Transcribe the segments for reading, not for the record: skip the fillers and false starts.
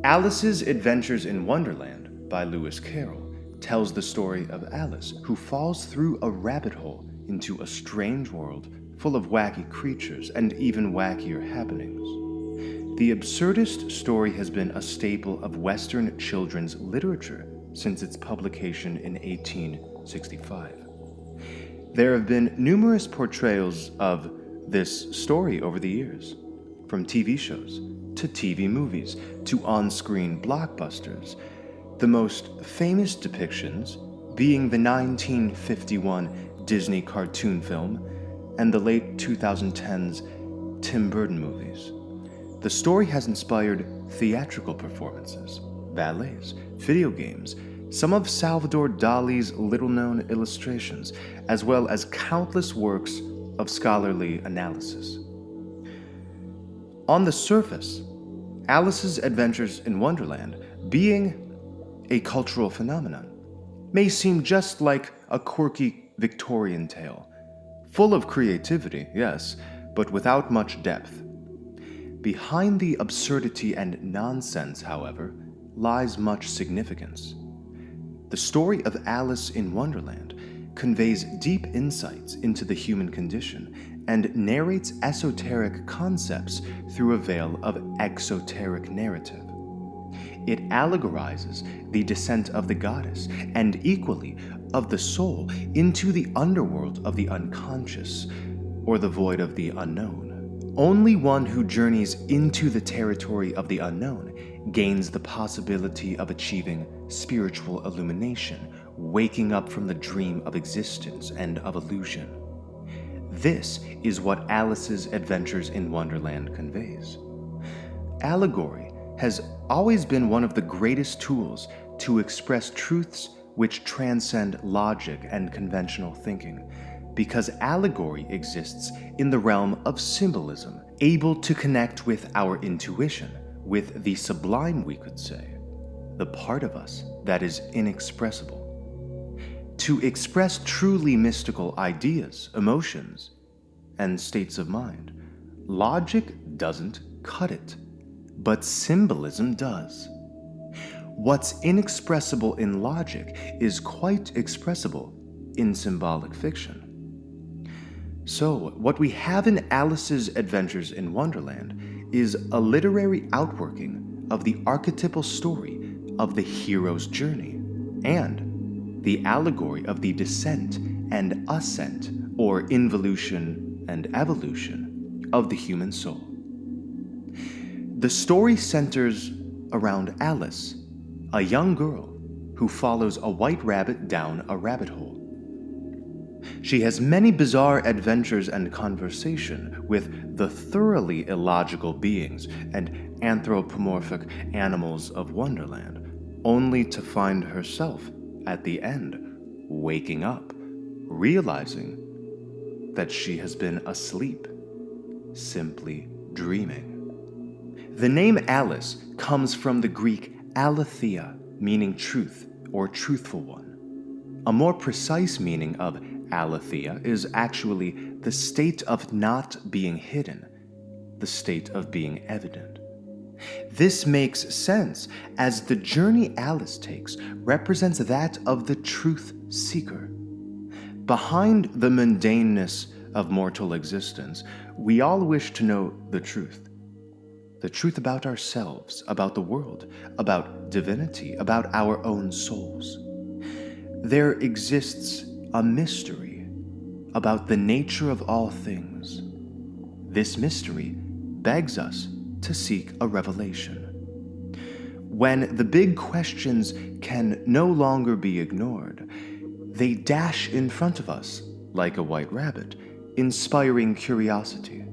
Alice's Adventures in Wonderland by Lewis Carroll tells the story of Alice, who falls through a rabbit hole into a strange world full of wacky creatures and even wackier happenings. The absurdist story has been a staple of Western children's literature since its publication in 1865. There have been numerous portrayals of this story over the years, from TV shows to TV movies to on-screen blockbusters, the most famous depictions being the 1951 Disney cartoon film and the late 2010s Tim Burton movies. The story has inspired theatrical performances, ballets, video games, some of Salvador Dali's little-known illustrations, as well as countless works of scholarly analysis. On the surface, Alice's Adventures in Wonderland, being a cultural phenomenon, may seem just like a quirky Victorian tale, full of creativity, yes, but without much depth. Behind the absurdity and nonsense, however, lies much significance. The story of Alice in Wonderland conveys deep insights into the human condition and narrates esoteric concepts through a veil of exoteric narrative. It allegorizes the descent of the goddess and equally of the soul into the underworld of the unconscious, or the void of the unknown. Only one who journeys into the territory of the unknown gains the possibility of achieving spiritual illumination, waking up from the dream of existence and of illusion. This is what Alice's Adventures in Wonderland conveys. Allegory has always been one of the greatest tools to express truths which transcend logic and conventional thinking, because allegory exists in the realm of symbolism, able to connect with our intuition, with the sublime, we could say, the part of us that is inexpressible. To express truly mystical ideas, emotions, and states of mind, logic doesn't cut it, but symbolism does. What's inexpressible in logic is quite expressible in symbolic fiction. So, what we have in Alice's Adventures in Wonderland is a literary outworking of the archetypal story of the hero's journey, and the allegory of the descent and ascent, or involution and evolution, of the human soul. The story centers around Alice, a young girl who follows a white rabbit down a rabbit hole. She has many bizarre adventures and conversation with the thoroughly illogical beings and anthropomorphic animals of Wonderland, only to find herself at the end, waking up, realizing that she has been asleep, simply dreaming. The name Alice comes from the Greek aletheia, meaning truth or truthful one. A more precise meaning of aletheia is actually the state of not being hidden, the state of being evident. This makes sense, as the journey Alice takes represents that of the truth seeker. Behind the mundaneness of mortal existence, we all wish to know the truth about ourselves, about the world, about divinity, about our own souls. There exists a mystery about the nature of all things. This mystery begs us to seek a revelation. When the big questions can no longer be ignored, they dash in front of us like a white rabbit, inspiring curiosity.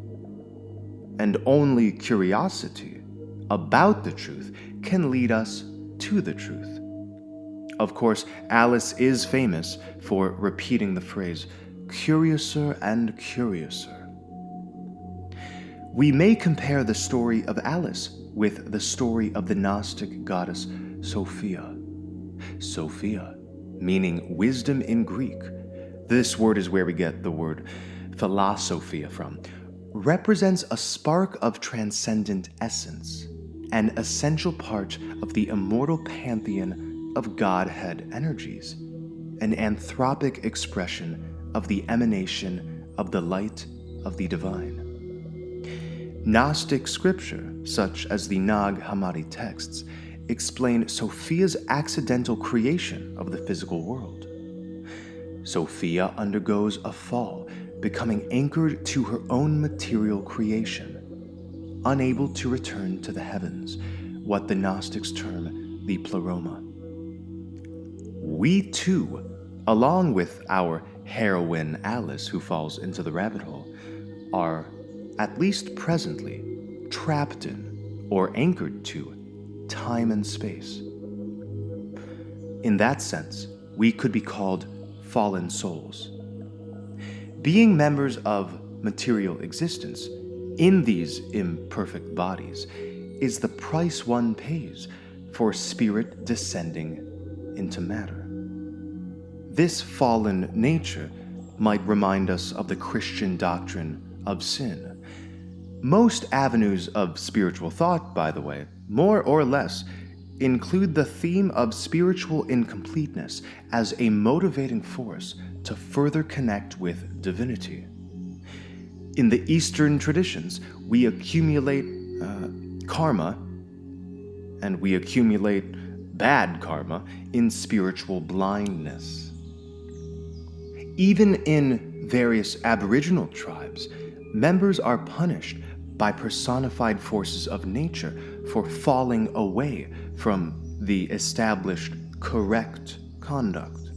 And only curiosity about the truth can lead us to the truth. Of course, Alice is famous for repeating the phrase, "curiouser and curiouser." We may compare the story of Alice with the story of the Gnostic goddess Sophia. Sophia, meaning wisdom in Greek. This word is where we get the word philosophia from. Represents a spark of transcendent essence, an essential part of the immortal pantheon of Godhead energies, an anthropic expression of the emanation of the light of the divine. Gnostic scripture, such as the Nag Hammadi texts, explain Sophia's accidental creation of the physical world. Sophia undergoes a fall, becoming anchored to her own material creation, unable to return to the heavens, what the Gnostics term the pleroma. We too, along with our heroine Alice who falls into the rabbit hole, are, at least presently, trapped in or anchored to time and space. In that sense, we could be called fallen souls. Being members of material existence in these imperfect bodies is the price one pays for spirit descending into matter. This fallen nature might remind us of the Christian doctrine of sin. Most avenues of spiritual thought, by the way, more or less, include the theme of spiritual incompleteness as a motivating force to further connect with divinity. In the Eastern traditions, we accumulate karma, and we accumulate bad karma in spiritual blindness. Even in various Aboriginal tribes, members are punished by personified forces of nature for falling away from the established correct conduct.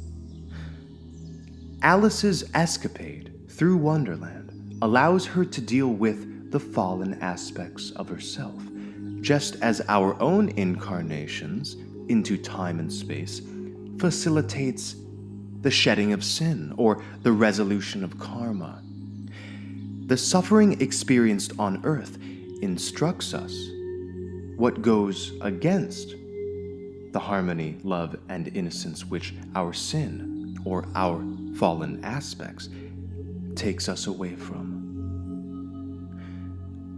Alice's escapade through Wonderland allows her to deal with the fallen aspects of herself, just as our own incarnations into time and space facilitates the shedding of sin or the resolution of karma. The suffering experienced on Earth instructs us what goes against the harmony, love, and innocence which our sin, or our fallen aspects, takes us away from.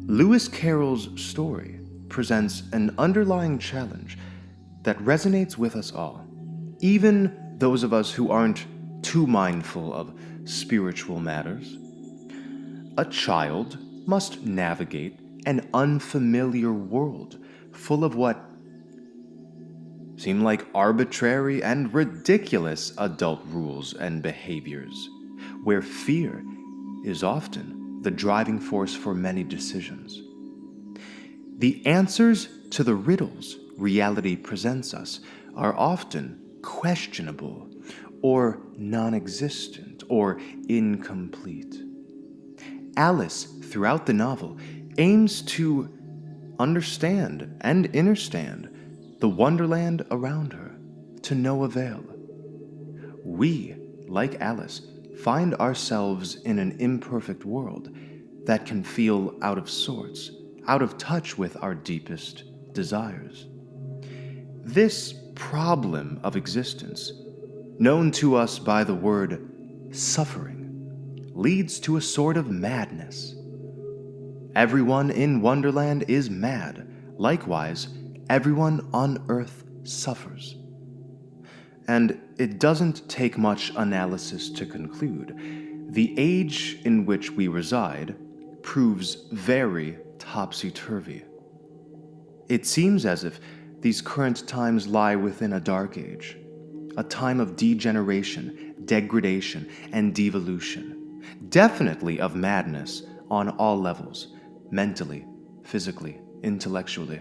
Lewis Carroll's story presents an underlying challenge that resonates with us all, even those of us who aren't too mindful of spiritual matters. A child must navigate an unfamiliar world full of what seem like arbitrary and ridiculous adult rules and behaviors, where fear is often the driving force for many decisions. The answers to the riddles reality presents us are often questionable or non-existent or incomplete. Alice, throughout the novel, aims to understand and understand the wonderland around her, to no avail. We, like Alice, find ourselves in an imperfect world that can feel out of sorts, out of touch with our deepest desires. This problem of existence, known to us by the word suffering, leads to a sort of madness. Everyone in Wonderland is mad. Likewise, everyone on Earth suffers. And it doesn't take much analysis to conclude. The age in which we reside proves very topsy-turvy. It seems as if these current times lie within a dark age, a time of degeneration, degradation, and devolution. Definitely of madness on all levels, mentally, physically, intellectually.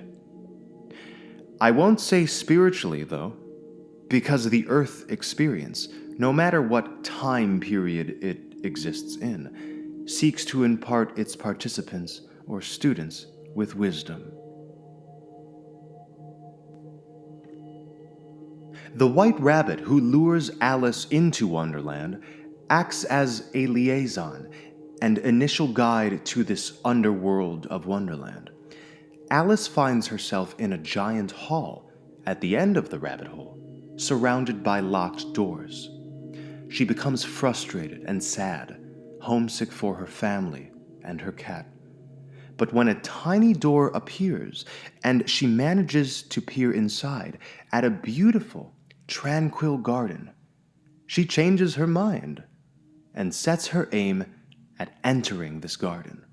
I won't say spiritually, though, because the Earth experience, no matter what time period it exists in, seeks to impart its participants or students with wisdom. The White Rabbit who lures Alice into Wonderland acts as a liaison and initial guide to this underworld of Wonderland. Alice finds herself in a giant hall at the end of the rabbit hole, surrounded by locked doors. She becomes frustrated and sad, homesick for her family and her cat. But when a tiny door appears and she manages to peer inside at a beautiful, tranquil garden, she changes her mind and sets her aim at entering this garden.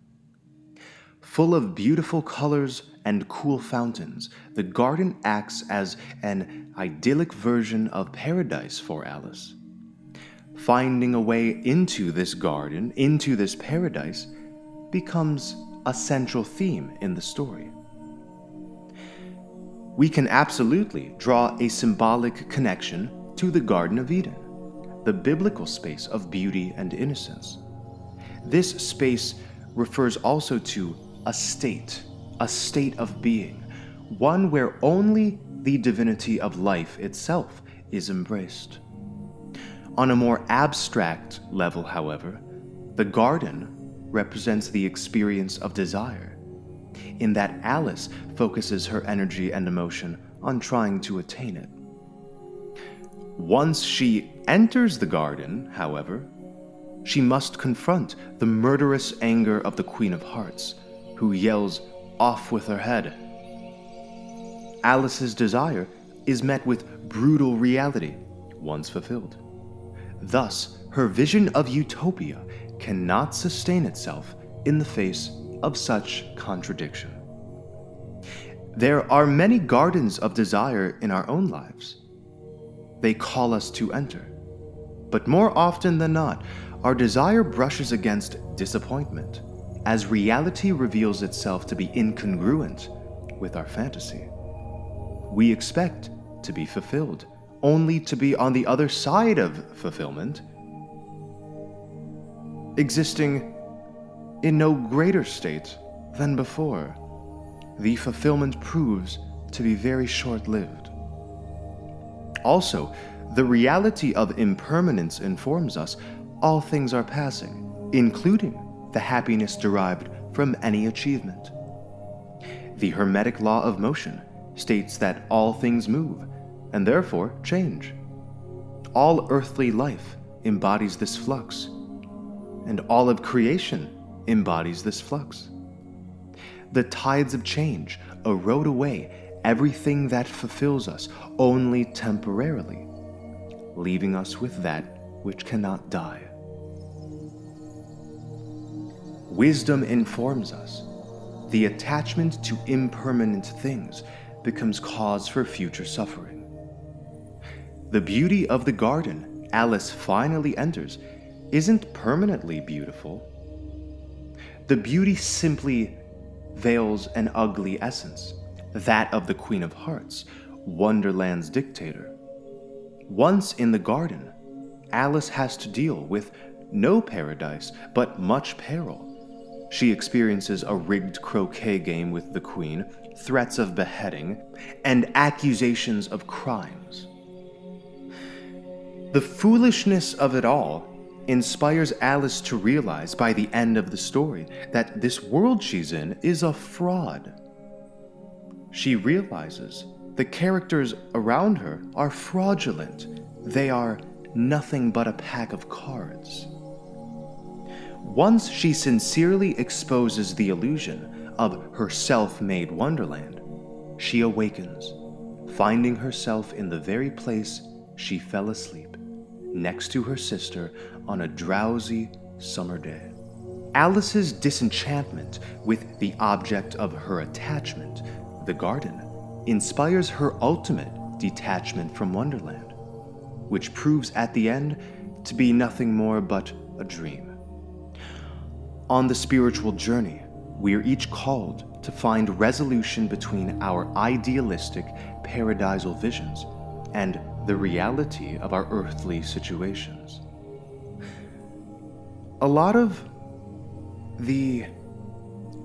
Full of beautiful colors and cool fountains, the garden acts as an idyllic version of paradise for Alice. Finding a way into this garden, into this paradise, becomes a central theme in the story. We can absolutely draw a symbolic connection to the Garden of Eden, the biblical space of beauty and innocence. This space refers also to a state of being, one where only the divinity of life itself is embraced. On a more abstract level, however, the garden represents the experience of desire, in that Alice focuses her energy and emotion on trying to attain it. Once she enters the garden, however, she must confront the murderous anger of the Queen of Hearts, who yells, "Off with her head!" Alice's desire is met with brutal reality once fulfilled. Thus, her vision of utopia cannot sustain itself in the face of such contradiction. There are many gardens of desire in our own lives. They call us to enter. But more often than not, our desire brushes against disappointment, as reality reveals itself to be incongruent with our fantasy. We expect to be fulfilled, only to be on the other side of fulfillment, existing in no greater state than before. The fulfillment proves to be very short-lived. Also, the reality of impermanence informs us all things are passing, including the happiness derived from any achievement. The Hermetic law of motion states that all things move, and therefore change. All earthly life embodies this flux, and all of creation embodies this flux. The tides of change erode away everything that fulfills us only temporarily, leaving us with that which cannot die. Wisdom informs us. The attachment to impermanent things becomes cause for future suffering. The beauty of the garden Alice finally enters isn't permanently beautiful. The beauty simply veils an ugly essence, that of the Queen of Hearts, Wonderland's dictator. Once in the garden, Alice has to deal with no paradise, but much peril. She experiences a rigged croquet game with the Queen, threats of beheading, and accusations of crimes. The foolishness of it all inspires Alice to realize by the end of the story that this world she's in is a fraud. She realizes the characters around her are fraudulent. They are nothing but a pack of cards. Once she sincerely exposes the illusion of her self-made wonderland, she awakens, finding herself in the very place she fell asleep, next to her sister on a drowsy summer day. Alice's disenchantment with the object of her attachment, the garden, inspires her ultimate detachment from Wonderland, which proves at the end to be nothing more but a dream. On the spiritual journey, we are each called to find resolution between our idealistic, paradisal visions and the reality of our earthly situations. A lot of the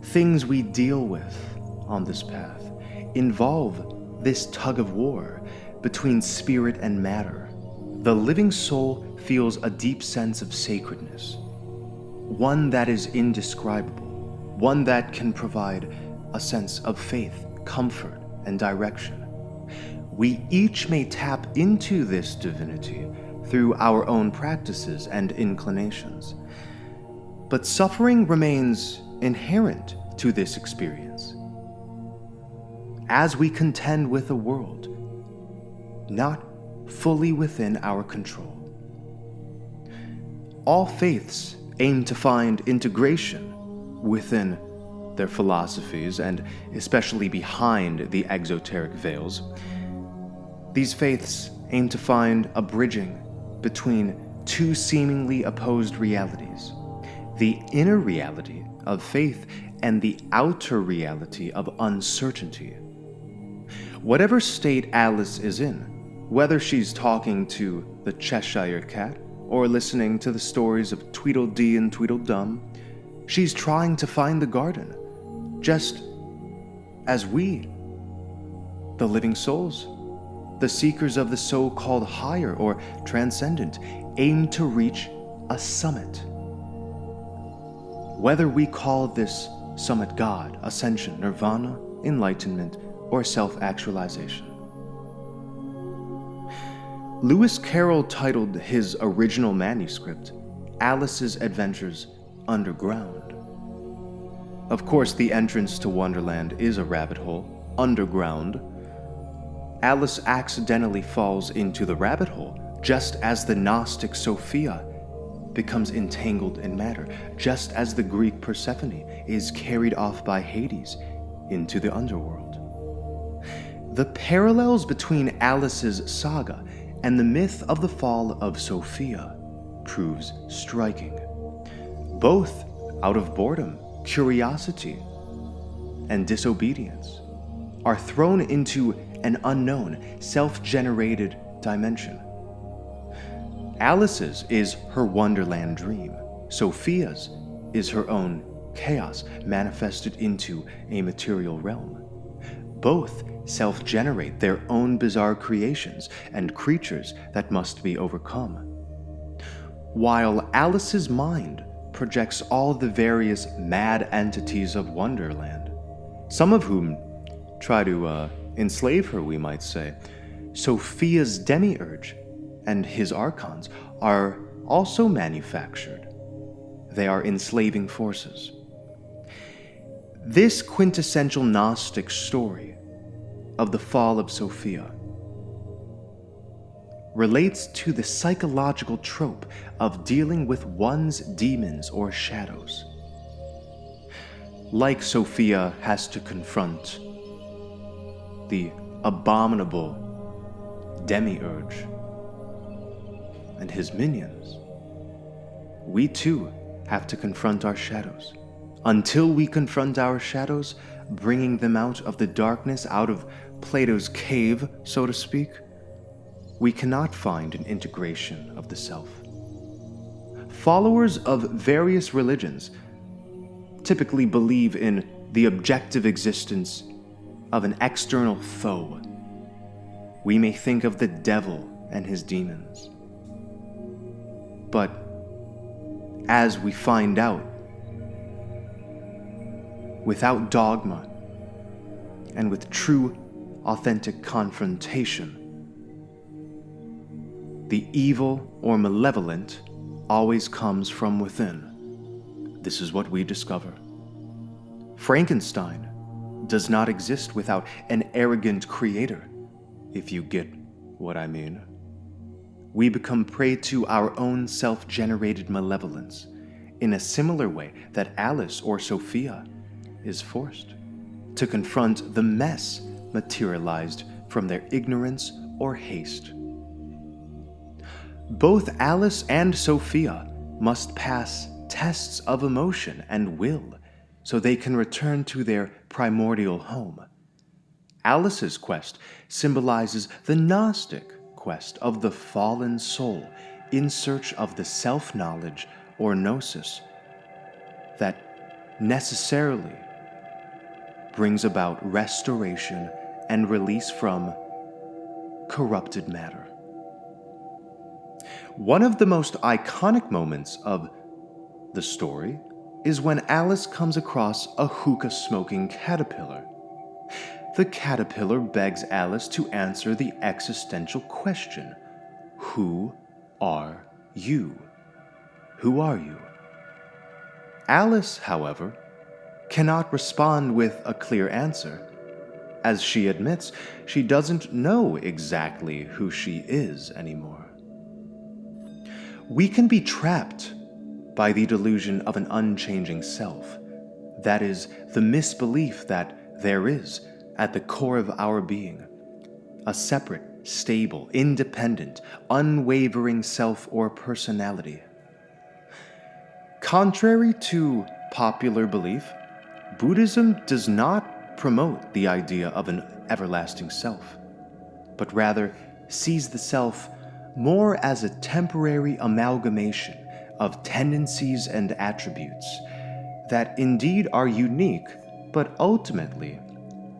things we deal with on this path involve this tug of war between spirit and matter. The living soul feels a deep sense of sacredness, one that is indescribable, one that can provide a sense of faith, comfort, and direction. We each may tap into this divinity through our own practices and inclinations. But suffering remains inherent to this experience. As we contend with a world not fully within our control. All faiths aim to find integration within their philosophies and especially behind the exoteric veils. These faiths aim to find a bridging between two seemingly opposed realities, the inner reality of faith and the outer reality of uncertainty. Whatever state Alice is in, whether she's talking to the Cheshire Cat or listening to the stories of Tweedledee and Tweedledum, she's trying to find the garden, just as we, the living souls, the seekers of the so-called higher or transcendent, aim to reach a summit. Whether we call this summit God, ascension, nirvana, enlightenment, or self-actualization. Lewis Carroll titled his original manuscript, Alice's Adventures Underground. Of course, the entrance to Wonderland is a rabbit hole, underground. Alice accidentally falls into the rabbit hole, just as the Gnostic Sophia becomes entangled in matter, just as the Greek Persephone is carried off by Hades into the underworld. The parallels between Alice's saga and the myth of the fall of Sophia proves striking. Both out of boredom, curiosity, and disobedience, are thrown into an unknown, self-generated dimension. Alice's is her Wonderland dream. Sophia's is her own chaos manifested into a material realm. Both self-generate their own bizarre creations and creatures that must be overcome. While Alice's mind projects all the various mad entities of Wonderland, some of whom try to enslave her, we might say, Sophia's Demiurge and his archons are also manufactured. They are enslaving forces. This quintessential Gnostic story of the fall of Sophia relates to the psychological trope of dealing with one's demons or shadows. Like Sophia has to confront the abominable Demiurge and his minions, we too have to confront our shadows. Until we confront our shadows, bringing them out of the darkness, out of Plato's cave, so to speak, we cannot find an integration of the self. Followers of various religions typically believe in the objective existence of an external foe. We may think of the devil and his demons. But as we find out, without dogma and with true, authentic confrontation, the evil or malevolent always comes from within. This is what we discover. Frankenstein does not exist without an arrogant creator, if you get what I mean. We become prey to our own self-generated malevolence in a similar way that Alice or Sophia is forced to confront the mess materialized from their ignorance or haste. Both Alice and Sophia must pass tests of emotion and will so they can return to their primordial home. Alice's quest symbolizes the Gnostic quest of the fallen soul in search of the self-knowledge or gnosis that necessarily brings about restoration and release from corrupted matter. One of the most iconic moments of the story is when Alice comes across a hookah-smoking caterpillar. The caterpillar begs Alice to answer the existential question, who are you? Who are you? Alice, however, cannot respond with a clear answer. As she admits, she doesn't know exactly who she is anymore. We can be trapped by the delusion of an unchanging self. That is, the misbelief that there is, at the core of our being, a separate, stable, independent, unwavering self or personality. Contrary to popular belief, Buddhism does not promote the idea of an everlasting self, but rather sees the self more as a temporary amalgamation of tendencies and attributes that indeed are unique, but ultimately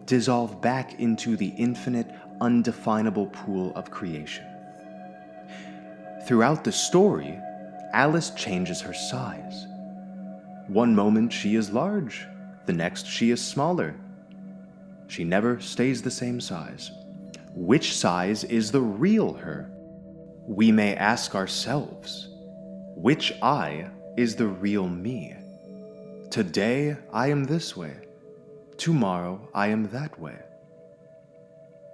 dissolve back into the infinite, undefinable pool of creation. Throughout the story, Alice changes her size. One moment she is large, the next she is smaller. She never stays the same size. Which size is the real her? We may ask ourselves, which I is the real me? Today I am this way. Tomorrow I am that way.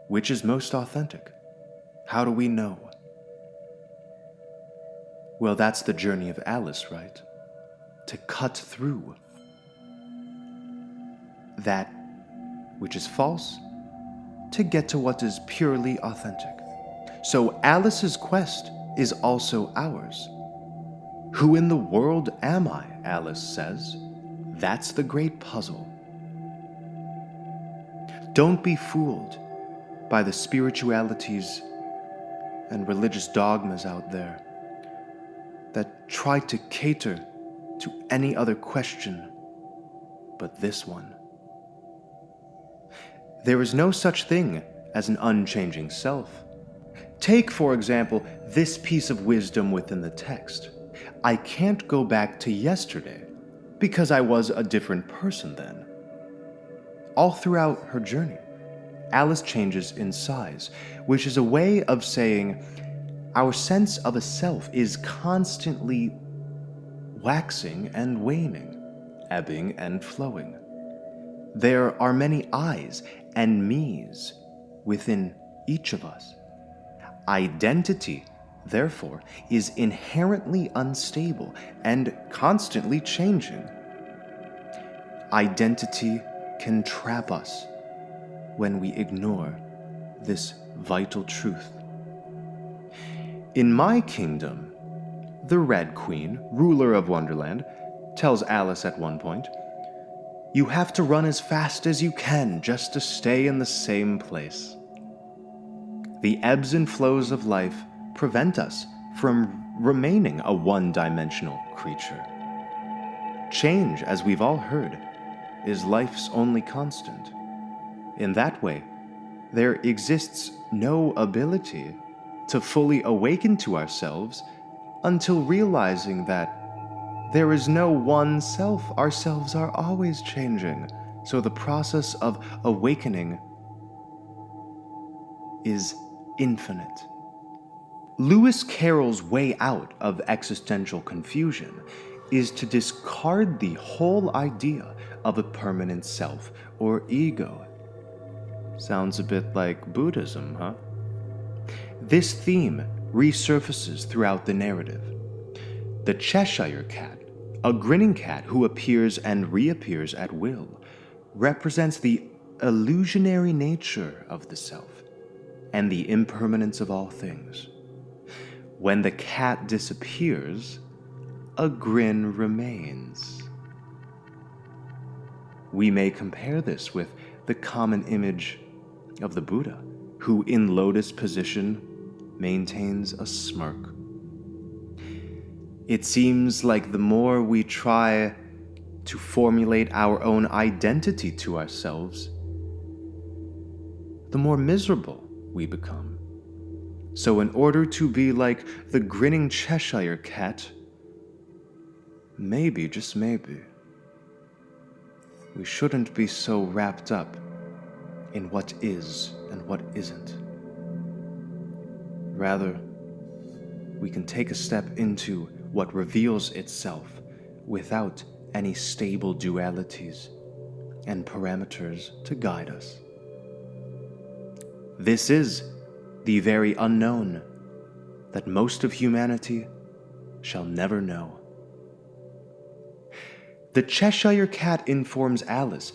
Which is most authentic? How do we know? Well, that's the journey of Alice, right? To cut through that which is false to get to what is purely authentic. So Alice's quest is also ours. Who in the world am I? Alice says. That's the great puzzle. Don't be fooled by the spiritualities and religious dogmas out there that try to cater to any other question but this one. There is no such thing as an unchanging self. Take, for example, this piece of wisdom within the text. I can't go back to yesterday because I was a different person then. All throughout her journey, Alice changes in size, which is a way of saying our sense of a self is constantly waxing and waning, ebbing and flowing. There are many I's and me's within each of us. Identity, therefore, is inherently unstable and constantly changing. Identity can trap us when we ignore this vital truth. In my kingdom, the Red Queen, ruler of Wonderland, tells Alice at one point, "You have to run as fast as you can just to stay in the same place." The ebbs and flows of life prevent us from remaining a one-dimensional creature. Change, as we've all heard, is life's only constant. In that way, there exists no ability to fully awaken to ourselves until realizing that there is no one self. Ourselves are always changing, so the process of awakening is infinite. Lewis Carroll's way out of existential confusion is to discard the whole idea of a permanent self or ego. Sounds a bit like Buddhism, huh? This theme resurfaces throughout the narrative. The Cheshire Cat, a grinning cat who appears and reappears at will, represents the illusionary nature of the self and the impermanence of all things. When the cat disappears, a grin remains. We may compare this with the common image of the Buddha, who in lotus position maintains a smirk. It seems like the more we try to formulate our own identity to ourselves, the more miserable we become. So in order to be like the grinning Cheshire Cat, maybe, just maybe, we shouldn't be so wrapped up in what is and what isn't. Rather, we can take a step into what reveals itself without any stable dualities and parameters to guide us. This is the very unknown that most of humanity shall never know. The Cheshire Cat informs Alice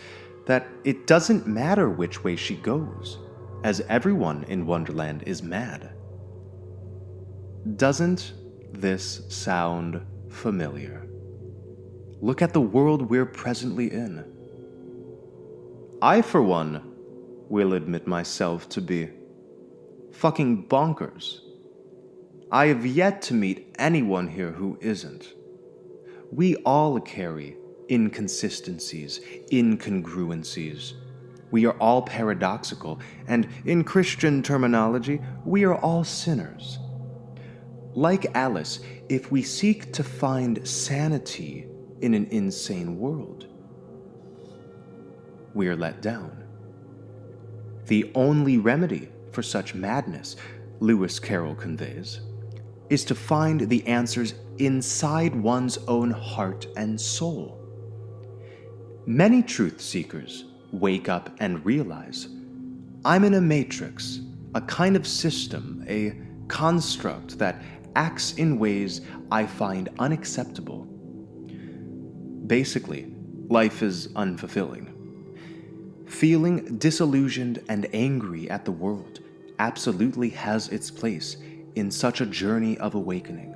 that it doesn't matter which way she goes, as everyone in Wonderland is mad. Doesn't this sound familiar? Look at the world we're presently in. I, for one, will admit myself to be fucking bonkers. I have yet to meet anyone here who isn't. We all carry inconsistencies, incongruencies. We are all paradoxical, and in Christian terminology, we are all sinners. Like Alice, if we seek to find sanity in an insane world, we are let down. The only remedy for such madness, Lewis Carroll conveys, is to find the answers inside one's own heart and soul. Many truth seekers wake up and realize, I'm in a matrix, a kind of system, a construct that acts in ways I find unacceptable. Basically, life is unfulfilling. Feeling disillusioned and angry at the world absolutely has its place in such a journey of awakening.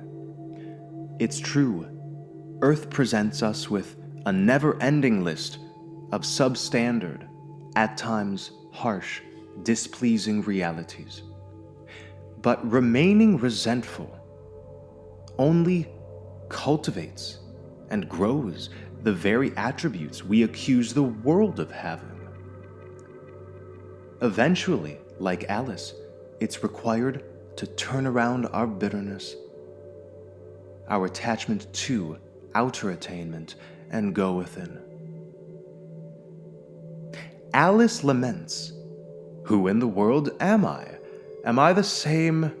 It's true, Earth presents us with a never-ending list of substandard, at times harsh, displeasing realities. But remaining resentful only cultivates and grows the very attributes we accuse the world of having. Eventually, like Alice, it's required to turn around our bitterness, our attachment to outer attainment, and go within. Alice laments, who in the world am I? Am I the same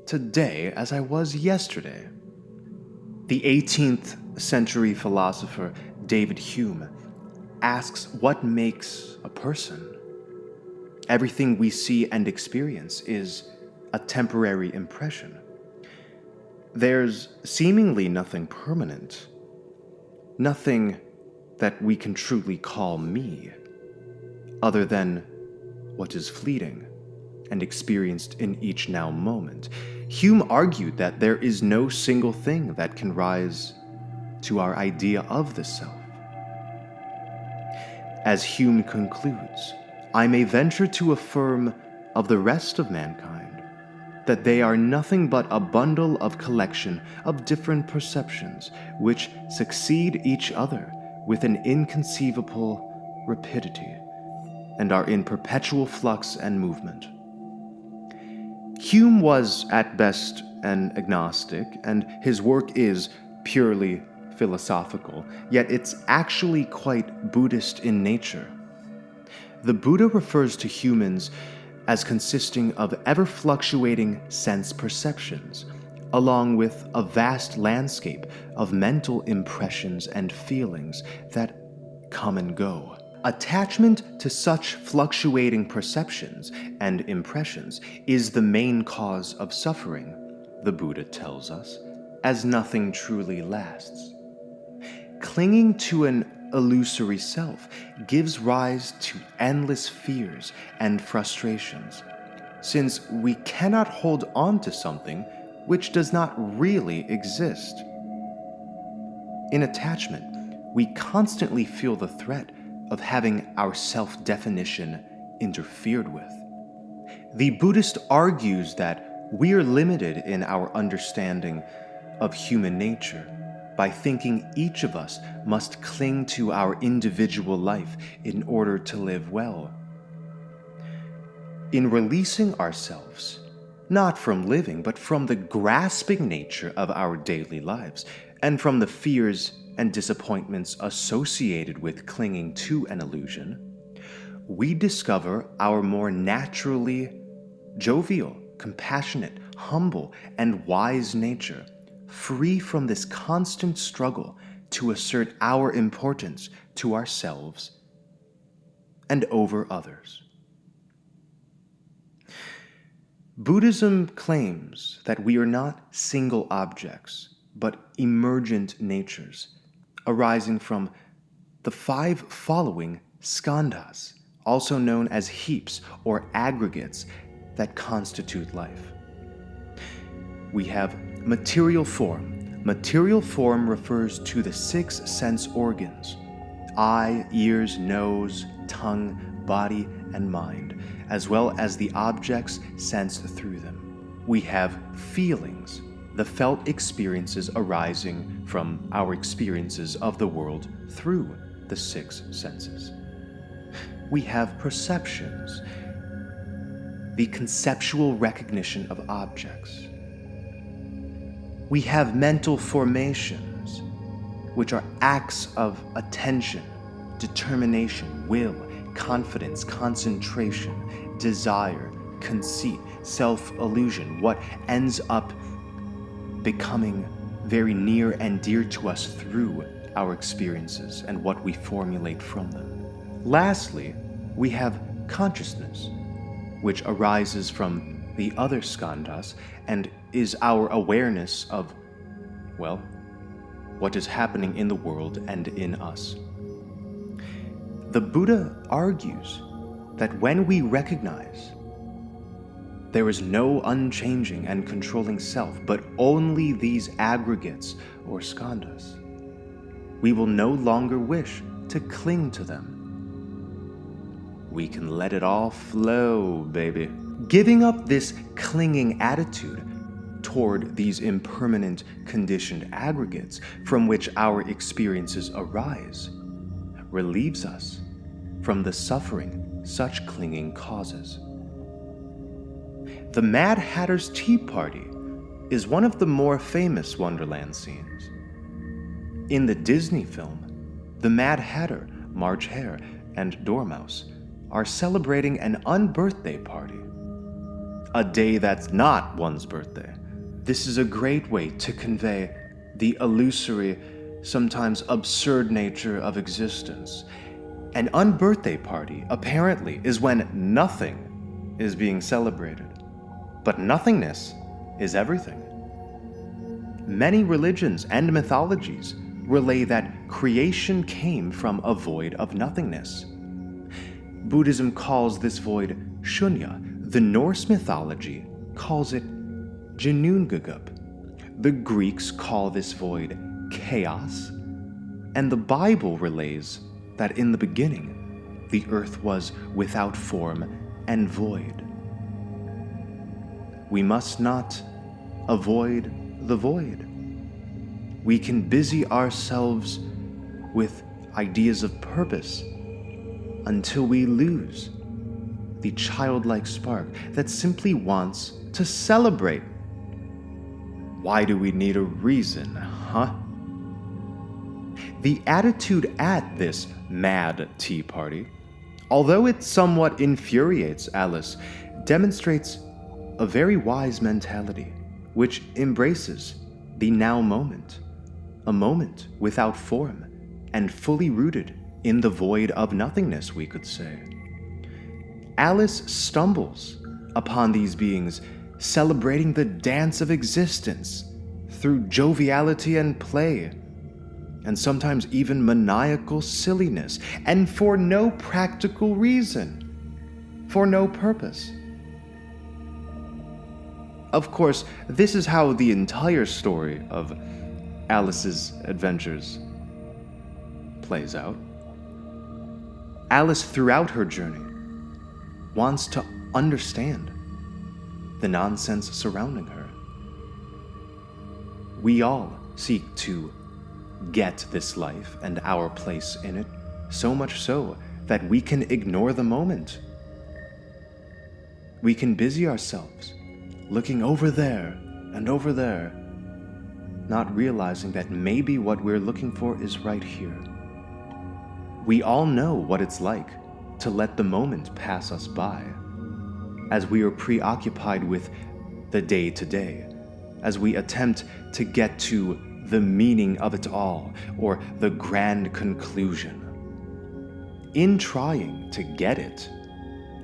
today as I was yesterday? The 18th century philosopher David Hume asks what makes a person. Everything we see and experience is a temporary impression. There's seemingly nothing permanent, nothing that we can truly call me, other than what is fleeting and experienced in each now moment. Hume argued that there is no single thing that can rise to our idea of the self. As Hume concludes, I may venture to affirm of the rest of mankind that they are nothing but a bundle of collection of different perceptions which succeed each other with an inconceivable rapidity and are in perpetual flux and movement. Hume was, at best, an agnostic, and his work is purely philosophical, yet it's actually quite Buddhist in nature. The Buddha refers to humans as consisting of ever-fluctuating sense perceptions, along with a vast landscape of mental impressions and feelings that come and go. Attachment to such fluctuating perceptions and impressions is the main cause of suffering, the Buddha tells us, as nothing truly lasts. Clinging to an illusory self gives rise to endless fears and frustrations, since we cannot hold on to something which does not really exist. In attachment, we constantly feel the threat of having our self-definition interfered with. The Buddhist argues that we are limited in our understanding of human nature by thinking each of us must cling to our individual life in order to live well. In releasing ourselves, not from living, but from the grasping nature of our daily lives, and from the fears and disappointments associated with clinging to an illusion, we discover our more naturally jovial, compassionate, humble, and wise nature, free from this constant struggle to assert our importance to ourselves and over others. Buddhism claims that we are not single objects, but emergent natures, arising from the 5 following skandhas, also known as heaps or aggregates that constitute life. We have material form. Material form refers to the 6 sense organs: eye, ears, nose, tongue, body, and mind, as well as the objects sensed through them. We have feelings, the felt experiences arising from our experiences of the world through the 6 senses. We have perceptions, the conceptual recognition of objects. We have mental formations, which are acts of attention, determination, will, confidence, concentration, desire, conceit, self-illusion, what ends up becoming very near and dear to us through our experiences and what we formulate from them. Lastly, we have consciousness, which arises from the other skandhas and is our awareness of, well, what is happening in the world and in us. The Buddha argues that when we recognize there is no unchanging and controlling self, but only these aggregates or skandhas, we will no longer wish to cling to them. We can let it all flow, baby. Giving up this clinging attitude toward these impermanent, conditioned aggregates from which our experiences arise relieves us from the suffering such clinging causes. The Mad Hatter's Tea Party is one of the more famous Wonderland scenes. In the Disney film, the Mad Hatter, Marge Hare, and Dormouse are celebrating an unbirthday party. A day that's not one's birthday. This is a great way to convey the illusory, sometimes absurd nature of existence. An unbirthday party, apparently, is when nothing is being celebrated. But nothingness is everything. Many religions and mythologies relay that creation came from a void of nothingness. Buddhism calls this void shunya. The Norse mythology calls it Ginnungagap. The Greeks call this void chaos. And the Bible relays that in the beginning, the earth was without form and void. We must not avoid the void. We can busy ourselves with ideas of purpose until we lose the childlike spark that simply wants to celebrate. Why do we need a reason, huh? The attitude at this mad tea party, although it somewhat infuriates Alice, demonstrates a very wise mentality, which embraces the now moment, a moment without form and fully rooted in the void of nothingness, we could say. Alice stumbles upon these beings celebrating the dance of existence through joviality and play, and sometimes even maniacal silliness, and for no practical reason, for no purpose. Of course, this is how the entire story of Alice's adventures plays out. Alice, throughout her journey, wants to understand the nonsense surrounding her. We all seek to get this life and our place in it, so much so that we can ignore the moment. We can busy ourselves looking over there and over there, not realizing that maybe what we're looking for is right here. We all know what it's like to let the moment pass us by, as we are preoccupied with the day-to-day, as we attempt to get to the meaning of it all, or the grand conclusion. In trying to get it,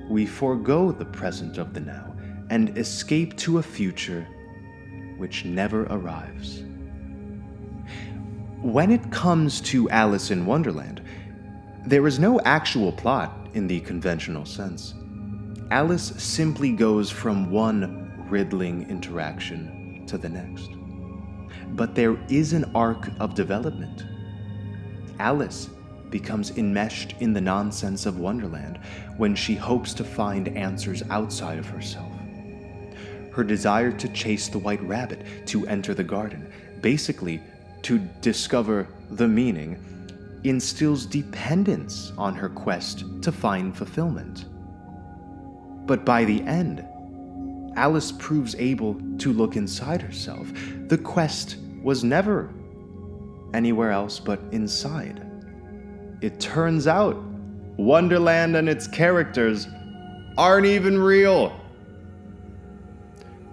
we forego the present of the now and escape to a future which never arrives. When it comes to Alice in Wonderland, there is no actual plot in the conventional sense. Alice simply goes from one riddling interaction to the next. But there is an arc of development. Alice becomes enmeshed in the nonsense of Wonderland when she hopes to find answers outside of herself. Her desire to chase the white rabbit, to enter the garden, basically to discover the meaning, instills dependence on her quest to find fulfillment. But by the end, Alice proves able to look inside herself. The quest was never anywhere else but inside. It turns out Wonderland and its characters aren't even real.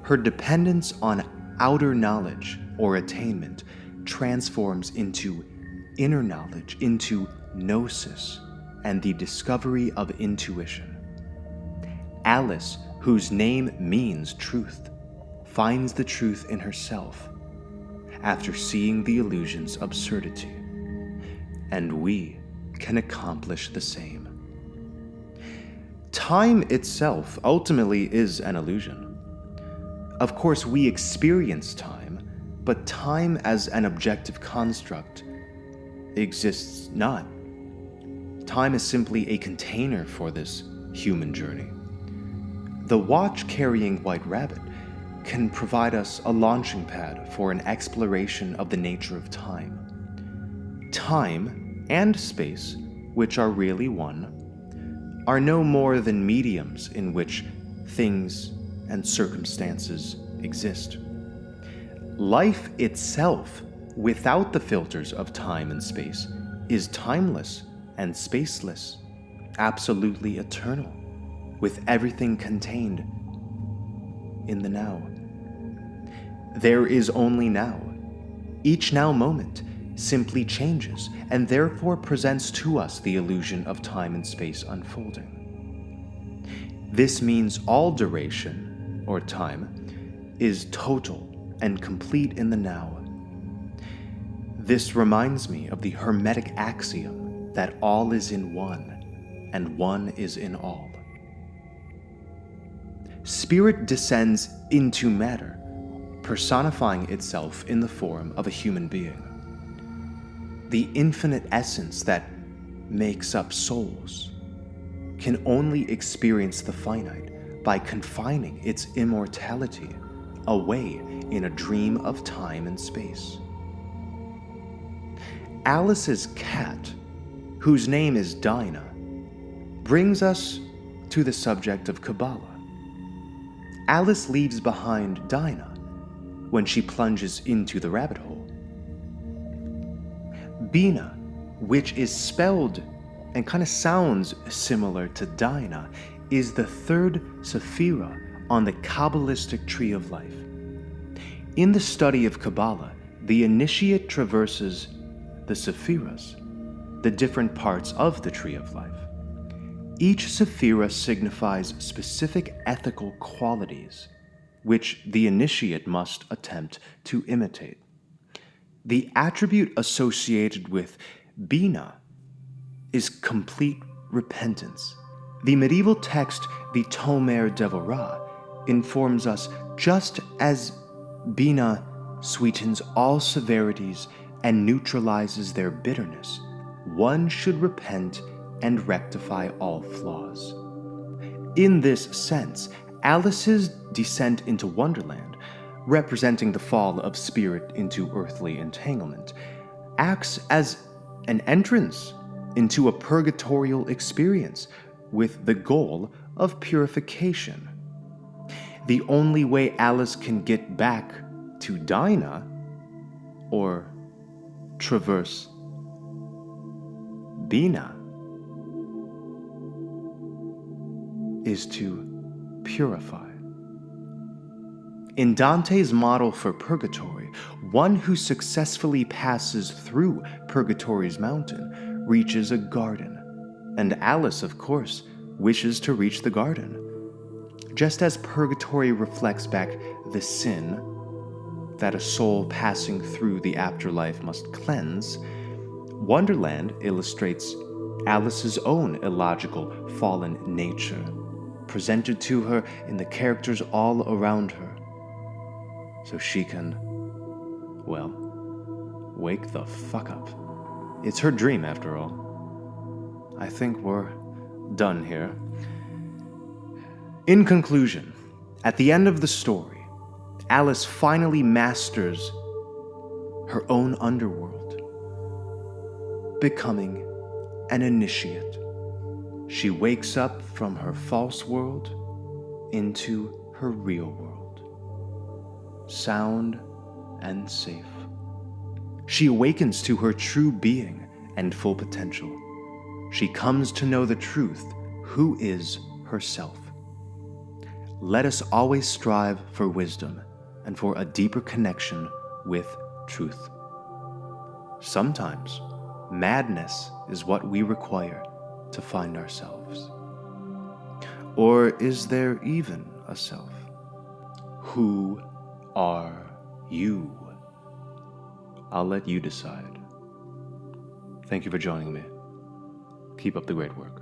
Her dependence on outer knowledge or attainment transforms into inner knowledge, into gnosis, and the discovery of intuition. Alice, whose name means truth, finds the truth in herself after seeing the illusion's absurdity, and we can accomplish the same. Time itself ultimately is an illusion. Of course, we experience time, but time as an objective construct exists not. Time is simply a container for this human journey. The watch carrying White Rabbit can provide us a launching pad for an exploration of the nature of time. Time and space, which are really one, are no more than mediums in which things and circumstances exist. Life itself, without the filters of time and space, is timeless and spaceless, absolutely eternal, with everything contained in the now. There is only now. Each now moment simply changes and therefore presents to us the illusion of time and space unfolding. This means all duration, or time, is total and complete in the now. This reminds me of the Hermetic axiom that all is in one, and one is in all. Spirit descends into matter, personifying itself in the form of a human being. The infinite essence that makes up souls can only experience the finite by confining its immortality away in a dream of time and space. Alice's cat, whose name is Dinah, brings us to the subject of Kabbalah. Alice leaves behind Dinah when she plunges into the rabbit hole. Bina, which is spelled and kind of sounds similar to Dinah, is the third Sephira on the Kabbalistic tree of life. In the study of Kabbalah, the initiate traverses the Sephiras, the different parts of the tree of life. Each Sephira signifies specific ethical qualities, which the initiate must attempt to imitate. The attribute associated with Bina is complete repentance. The medieval text, the Tomer Devorah, informs us just as Bina sweetens all severities and neutralizes their bitterness, one should repent and rectify all flaws. In this sense, Alice's descent into Wonderland, representing the fall of spirit into earthly entanglement, acts as an entrance into a purgatorial experience with the goal of purification. The only way Alice can get back to Dinah, or traverse Bina, is to purify. In Dante's model for purgatory, one who successfully passes through Purgatory's mountain reaches a garden, And Alice, of course, wishes to reach the garden. Just as purgatory reflects back the sin that a soul passing through the afterlife must cleanse, Wonderland illustrates Alice's own illogical, fallen nature, presented to her in the characters all around her, so she can, well, wake the fuck up. It's her dream, after all. I think we're done here. In conclusion, at the end of the story, Alice finally masters her own underworld, becoming an initiate. She wakes up from her false world into her real world, sound and safe. She awakens to her true being and full potential. She comes to know the truth, who is herself. Let us always strive for wisdom and for a deeper connection with truth. Sometimes, madness is what we require to find ourselves. Or is there even a self? Who are you? I'll let you decide. Thank you for joining me. Keep up the great work.